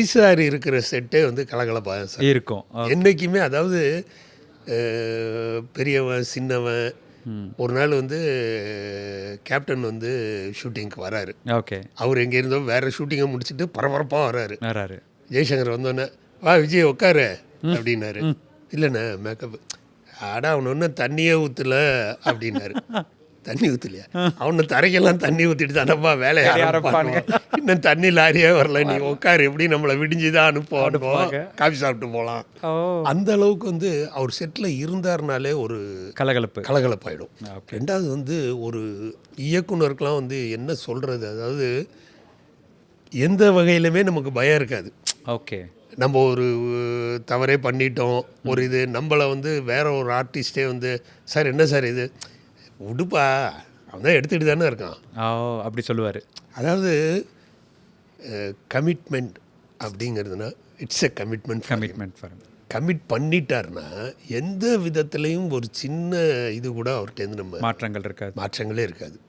Vijay sir இருக்கிற செட்டே வந்து கலகலப்பாக தான் சார் இருக்கும். என்றைக்குமே. அதாவது பெரியவன் சின்னவன். ஒரு நாள் வந்து கேப்டன் வந்து ஷூட்டிங்க்கு வராரு. ஓகே. அவர் எங்கே இருந்தோ வேறு ஷூட்டிங்கை முடிச்சுட்டு பரபரப்பாக வராரு. வராரு. ஜெய்சங்கர் வந்தோடனே வா விஜய் உட்காரு அப்படின்னாரு. இல்லைண்ணே மேக்கப். ஆடா அவனு ஒன்றும் தண்ணியே ஊற்றல அப்படின்னாரு. தண்ணி ஊற்றலையா? அவனை தரைக்கெல்லாம் தண்ணி ஊற்றிட்டு தானப்பா வேலையை ஆரம்பிப்பாங்க. இன்னும் தண்ணி லாரியே வரல, நீ உட்காரு, எப்படி நம்மளை விடிஞ்சுதான் அனுப்புவாங்க, காஃபி சாப்பிட்டு போகலாம். அந்த அளவுக்கு வந்து அவர் செட்டில் இருந்தாருனாலே ஒரு கலகலப்பாயிடும். ரெண்டாவது வந்து ஒரு இயக்குனருக்கெலாம் வந்து என்ன சொல்கிறது, அதாவது எந்த வகையிலுமே நமக்கு பயம் இருக்காது. ஓகே. நம்ம ஒரு தவறே பண்ணிட்டோம், ஒரு இது நம்மளை வந்து வேற ஒரு ஆர்டிஸ்டே வந்து சார் என்ன சார் இது உடுப்பா அவன் தான் எடுத்துகிட்டு தானே இருக்கான் அப்படி சொல்லுவார். அதாவது கமிட்மெண்ட் அப்படிங்கிறதுனா it's a commitment for commit பண்ணிட்டார்னா எந்த விதத்துலேயும் ஒரு சின்ன இது கூட அவர்கிட்டேருந்து நம்ம மாற்றங்களே இருக்காது.